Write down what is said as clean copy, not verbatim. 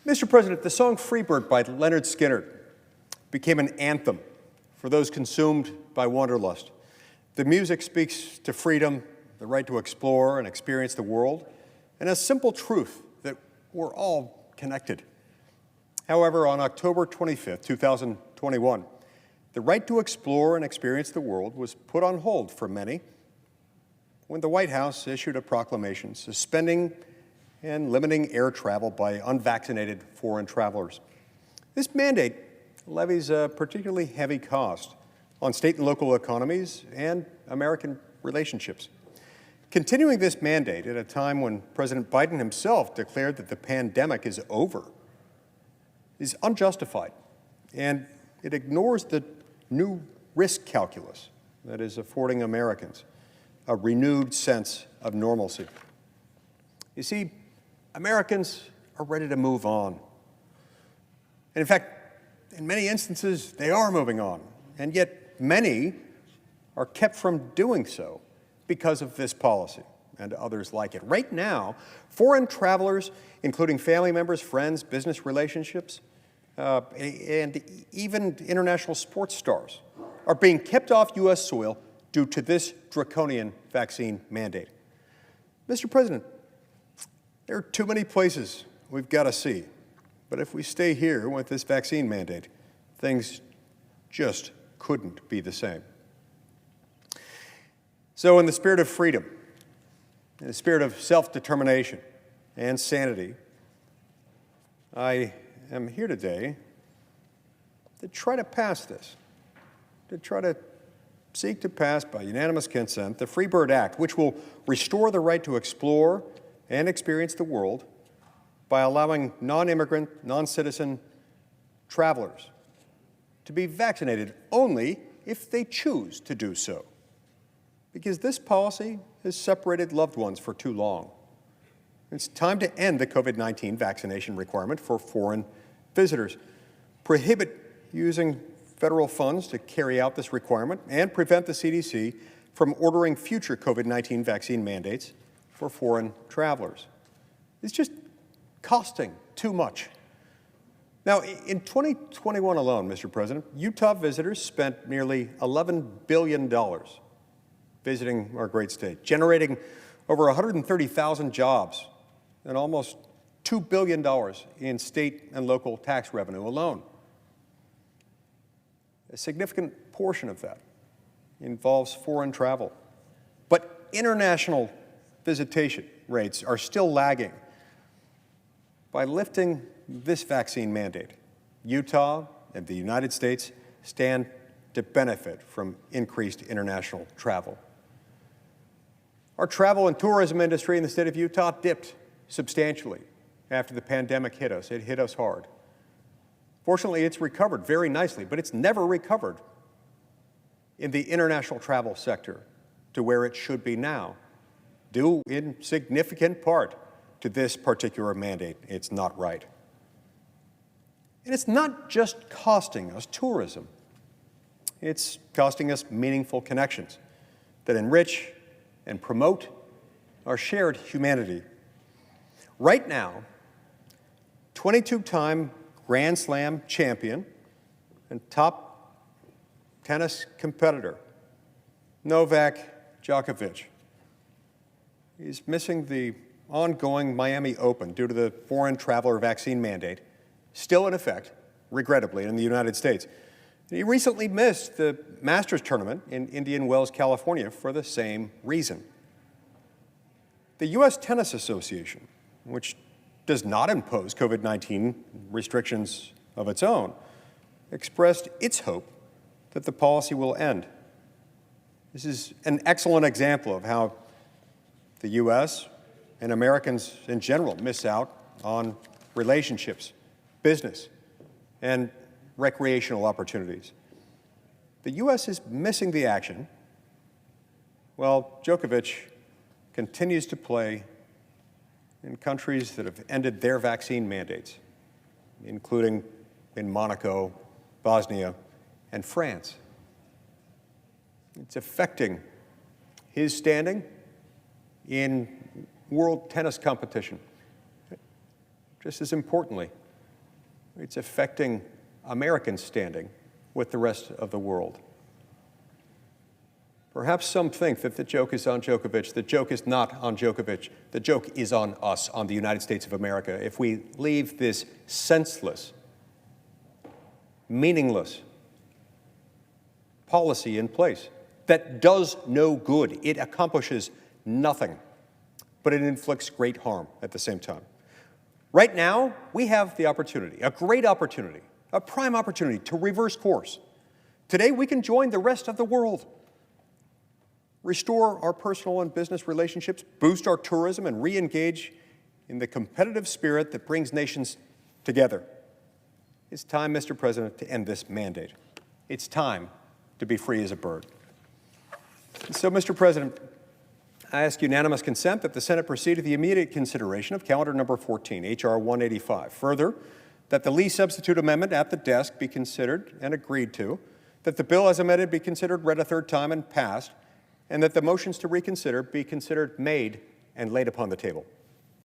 Mr. President, the song "FREEBIRD" by Leonard Skinner became an anthem for those consumed by wanderlust. The music speaks to freedom, the right to explore and experience the world, and a simple truth that we're all connected. However, on October 25th, 2021, the right to explore and experience the world was put on hold for many when the White House issued a proclamation suspending and limiting air travel by unvaccinated foreign travelers. This mandate levies a particularly heavy cost on state and local economies and American relationships. Continuing this mandate at a time when President Biden himself declared that the pandemic is over is unjustified, and it ignores the new risk calculus that is affording Americans a renewed sense of normalcy. You see, Americans are ready to move on. And in fact, in many instances, they are moving on, and yet many are kept from doing so because of this policy and others like it. Right now, foreign travelers, including family members, friends, business relationships, and even international sports stars, are being kept off U.S. soil due to this draconian vaccine mandate. Mr. President, there are too many places we've got to see, but if we stay here with this vaccine mandate, things just couldn't be the same. So in the spirit of freedom, in the spirit of self-determination and sanity, I am here today to try to pass this, to try to seek to pass by unanimous consent the FREEBIRD Act, which will restore the right to explore and experience the world by allowing non-immigrant, non-citizen travelers to be vaccinated only if they choose to do so. Because this policy has separated loved ones for too long. It's time to end the COVID-19 vaccination requirement for foreign visitors, prohibit using federal funds to carry out this requirement, and prevent the CDC from ordering future COVID-19 vaccine mandates for foreign travelers. It's just costing too much. Now, in 2021 alone, Mr. President, Utah visitors spent nearly $11 billion visiting our great state, generating over 130,000 jobs and almost $2 billion in state and local tax revenue alone. A significant portion of that involves foreign travel. But international visitation rates are still lagging. By lifting this vaccine mandate, Utah and the United States stand to benefit from increased international travel. Our travel and tourism industry in the state of Utah dipped substantially after the pandemic hit us. It hit us hard. Fortunately, it's recovered very nicely, but it's never recovered in the international travel sector to where it should be now, due in significant part to this particular mandate. It's not right. And it's not just costing us tourism. It's costing us meaningful connections that enrich and promote our shared humanity. Right now, 22-time Grand Slam champion and top tennis competitor Novak Djokovic is missing the ongoing Miami Open due to the foreign traveler vaccine mandate, still in effect, regrettably, in the United States. He recently missed the Masters tournament in Indian Wells, California, for the same reason. The U.S. Tennis Association, which does not impose COVID-19 restrictions of its own, expressed its hope that the policy will end. This is an excellent example of how the U.S. and Americans in general miss out on relationships, business, and recreational opportunities. The U.S. is missing the action while Djokovic continues to play in countries that have ended their vaccine mandates, including in Monaco, Bosnia, and France. It's affecting his standing in world tennis competition. Just as importantly, It's affecting American standing with the rest of the world. Perhaps some think that the joke is on Djokovic. The joke is not on Djokovic. The joke is on us, on the United States of America. If we leave this senseless, meaningless policy in place that does no good, it accomplishes nothing, but it inflicts great harm at the same time. Right now, we have the opportunity, a great opportunity, a prime opportunity to reverse course. Today, we can join the rest of the world, restore our personal and business relationships, boost our tourism, and re-engage in the competitive spirit that brings nations together. It's time, Mr. President, to end this mandate. It's time to be free as a bird. So, Mr. President, I ask unanimous consent that the Senate proceed to the immediate consideration of calendar number 14, H.R. 185. Further, that the Lee substitute amendment at the desk be considered and agreed to, that the bill as amended be considered, read a third time, and passed, and that the motions to reconsider be considered, made, and laid upon the table.